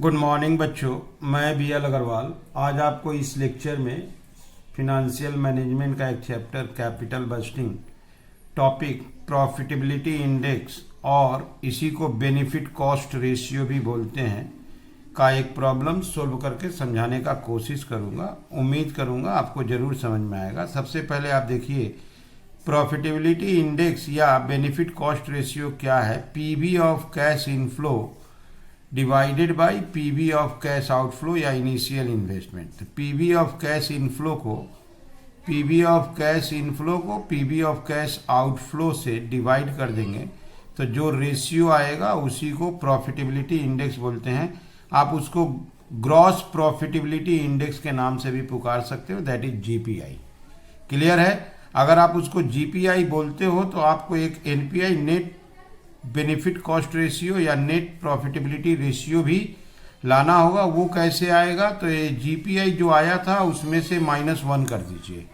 Good morning बच्चों, मैं B L Agarwal आज आपको इस लेक्चर में फिनेंशियल मैनेजमेंट का एक chapter capital budgeting topic profitability index और इसी को बेनिफिट कॉस्ट रेशियो भी बोलते हैं का एक प्रॉब्लम सोल्व करके समझाने का कोशिश करूंगा। उम्मीद करूंगा आपको जरूर समझ में आएगा। सबसे पहले आप देखिए प्रॉफिटेबिलिटी इंडेक्स या बेनिफिट कॉस्ट रेशियो क्या है। PV of cash inflow divided by PV of cash outflow या इनिशियल इन्वेस्टमेंट। तो पीवी ऑफ कैश इनफ्लो को पीवी ऑफ कैश आउटफ्लो से डिवाइड कर देंगे तो जो रेशियो आएगा उसी को प्रॉफिटेबिलिटी इंडेक्स बोलते हैं। आप उसको ग्रॉस प्रॉफिटेबिलिटी इंडेक्स के नाम से भी पुकार सकते हो, दैट इज जीपीआई। क्लियर है? अगर आप उसको जीपीआई बोलते हो तो आपको एक NPI net benefit cost ratio या नेट प्रॉफिटेबिलिटी रेशियो भी लाना होगा। वो कैसे आएगा? तो ये जीपीआई जो आया था उसमें से -1 कर दीजिए।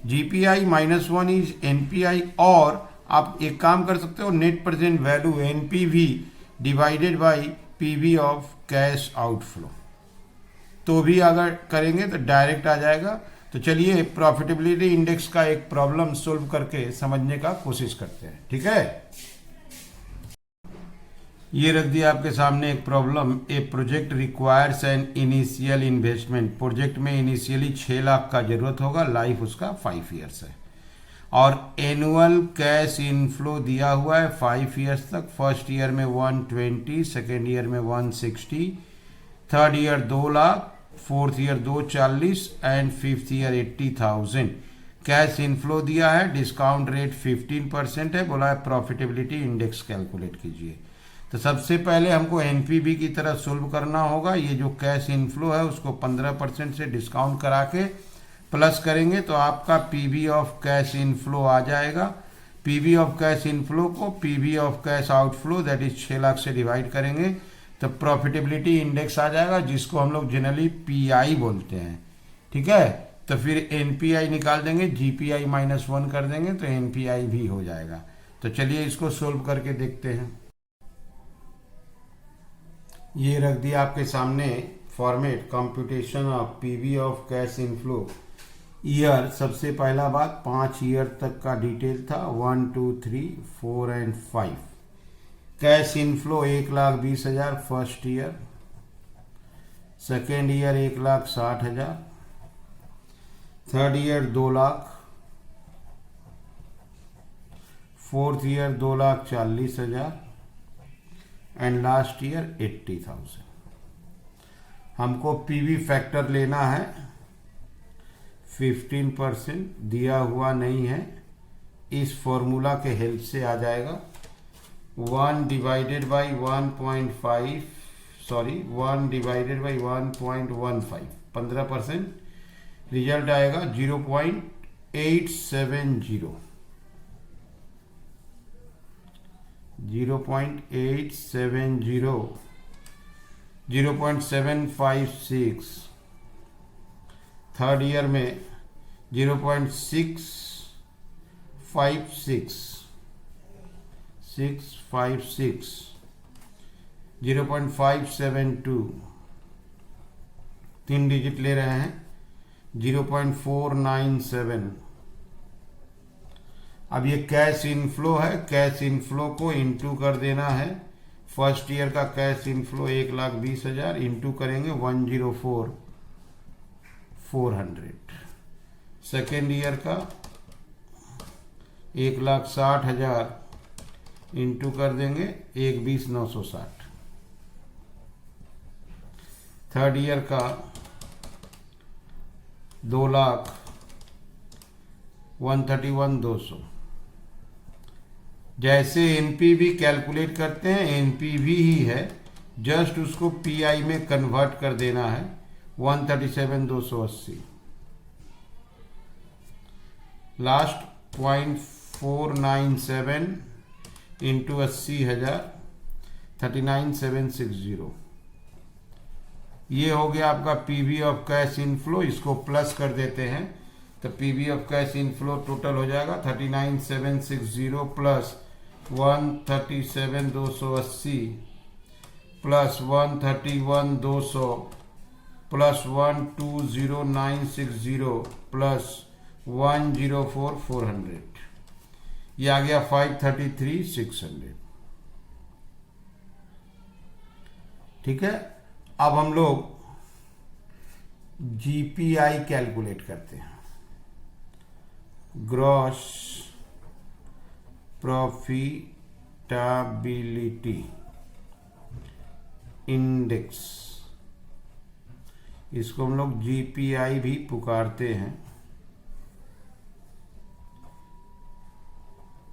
GPI -1 is NPI. और आप एक काम कर सकते हो, net present value NPV divided by PV of cash outflow, तो भी अगर करेंगे तो डायरेक्ट आ जाएगा। तो चलिए प्रॉफिटेबिलिटी इंडेक्स का एक प्रॉब्लम सोल्व करके समझने का कोशिश करते हैं। ठीक है, ये रख दिया आपके सामने एक problem. A project requires an initial investment. Project में इनिशियली 6 लाख का जरूरत होगा, लाइफ उसका 5 ईयर्स है और एनुअल कैश इनफ्लो दिया हुआ है 5 ईयर्स तक। फर्स्ट ईयर में 120, सेकेंड ईयर में 160, third year 2 lakh, fourth year 240 and fifth year 80,000। Cash inflow दिया है, डिस्काउंट रेट 15% है, बोला है प्रॉफिटेबिलिटी इंडेक्स कैलकुलेट कीजिए। तो सबसे पहले हमको एनपीवी की तरह सोल्व करना होगा। ये जो कैश इनफ्लो है उसको 15% से डिस्काउंट करा के प्लस करेंगे तो आपका पीवी ऑफ कैश इनफ्लो आ जाएगा। पीवी ऑफ कैश इनफ्लो को PV of cash outflow that is 6 lakh से डिवाइड करेंगे तो प्रॉफिटेबिलिटी इंडेक्स आ जाएगा, जिसको हम लोग जनरली पीआई बोलते हैं। ठीक है, तो फिर एनपीआई निकाल देंगे, जीपीआई -1 कर देंगे तो एनपीआई भी हो जाएगा। तो चलिए इसको सोल्व करके देखते हैं। ये रख दिया आपके सामने format computation of PV of cash inflow year. सबसे पहला बात 5 ईयर तक का डिटेल था, 1, 2, 3, 4 and 5। Cash inflow 1,20,000 first year, second year 1,60,000, third year 2 lakh, fourth year 2,40,000 and last year 80,000। हमको पीवी फैक्टर लेना है, 15% दिया हुआ नहीं है। इस फॉर्मूला के हेल्प से आ जाएगा 1 डिवाइडेड बाई 1.15, 15%, रिजल्ट आएगा 0.870। 0.756। थर्ड ईयर में 0.656, 0.572, 3 डिजिट ले रहे हैं, 0.497। अब ये कैश इनफ्लो है, कैश इनफ्लो को इंटू कर देना है। फर्स्ट ईयर का कैश इनफ्लो 1,20,000 इंटू करेंगे 104,400। सेकेंड ईयर का 1,60,000 इंटू कर देंगे 1,20,960। थर्ड ईयर का 2,01,31,200। जैसे एनपीवी कैलकुलेट करते हैं, एनपीवी ही है, जस्ट उसको पीआई में कन्वर्ट कर देना है। 137,280 लास्ट 0.497 इंटू 80,000 39,760। ये हो गया आपका पीवी ऑफ कैश इनफ्लो। इसको प्लस कर देते हैं तो PV of cash inflow total हो जाएगा 39,760 प्लस 137,280 प्लस 131,200 प्लस 120,960 प्लस 104,400, ये आ गया 533,600। ठीक है, अब हम लोग जीपीआई कैलकुलेट करते हैं, ग्रॉस प्रॉफिटेबिलिटी इंडेक्स, इसको हम लोग जीपीआई भी पुकारते हैं।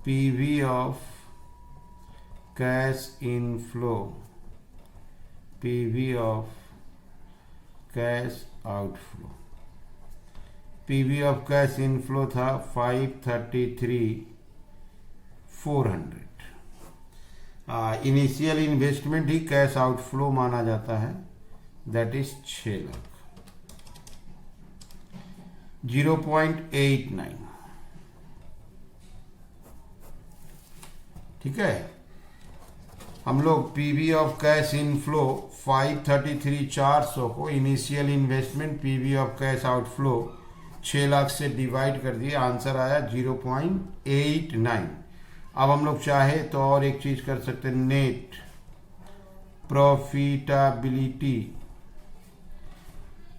PV of cash inflow, PV of cash outflow. PV of cash inflow था 533,400। इनिशियल इन्वेस्टमेंट ही कैश आउटफ्लो माना जाता है, दैट इज 6 लाख। 0.89, ठीक है। हम लोग पीवी ऑफ कैश इनफ्लो 533,400 को initial investment PV of cash outflow 6 lakh से डिवाइड कर दिए, आंसर आया 0.89। अब हम लोग चाहे तो और एक चीज कर सकते हैं, नेट प्रॉफिटेबिलिटी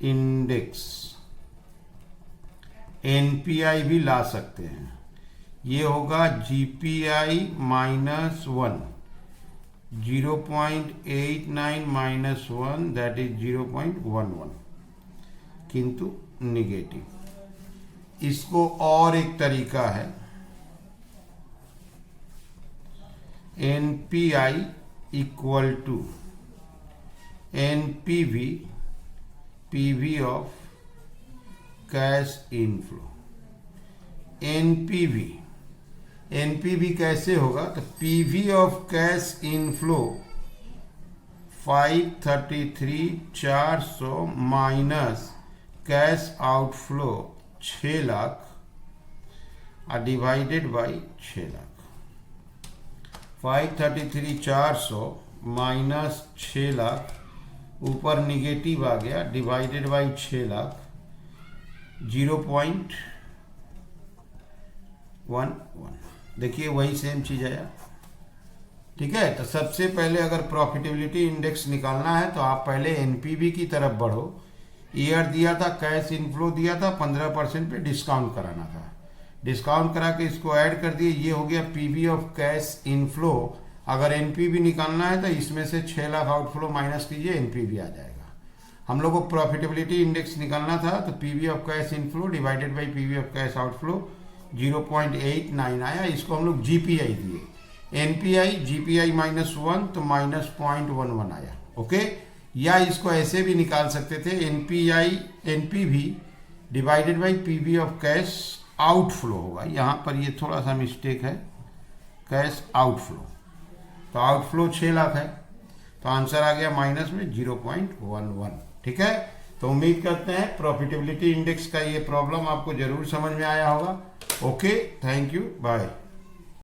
इंडेक्स, एनपीआई भी ला सकते हैं। ये होगा GPI minus 1, 0.89 minus 1 that is 0.11, किंतु निगेटिव। इसको और एक तरीका है, NPI equal to NPV, PV of cash inflow. NPV, NPV कैसे होगा, तो PV of cash inflow 533,400 minus cash outflow 6 lakh divided by 6 lakh. 533,400 minus 6 lakh, ऊपर निगेटिव आ गया, डिवाइडेड बाई 6 लाख, 0.11। देखिए वही सेम चीज आया। ठीक है, तो सबसे पहले अगर प्रॉफिटेबिलिटी इंडेक्स निकालना है तो आप पहले एनपीवी की तरफ बढ़ो। ईयर दिया था, कैश इनफ्लो दिया था, 15% पे डिस्काउंट कराना था, डिस्काउंट करा के इसको ऐड कर दिए, ये हो गया पीवी ऑफ कैश इनफ्लो। अगर एनपीवी निकालना है तो इसमें से 6 लाख आउटफ्लो माइनस कीजिए, एनपीवी आ जाएगा। हम लोग को प्रॉफिटेबिलिटी इंडेक्स निकालना था, तो PV of cash inflow divided by PV of cash outflow 0.89 आया, इसको हम लोग जीपीआई दिए। एनपीआई जीपीआई माइनस 1 तो माइनस 0.11 आया। ओके, या इसको ऐसे भी निकाल सकते थे, NPI NPV divided by PV of cash outflow होगा। यहाँ पर ये थोड़ा सा मिस्टेक है, कैश आउटफ्लो, तो आउटफ्लो 6 लाख है, तो आंसर आ गया माइनस में 0.11। ठीक है, तो उम्मीद करते हैं प्रॉफिटेबिलिटी इंडेक्स का ये प्रॉब्लम आपको जरूर समझ में आया होगा। Okay, thank you, bye.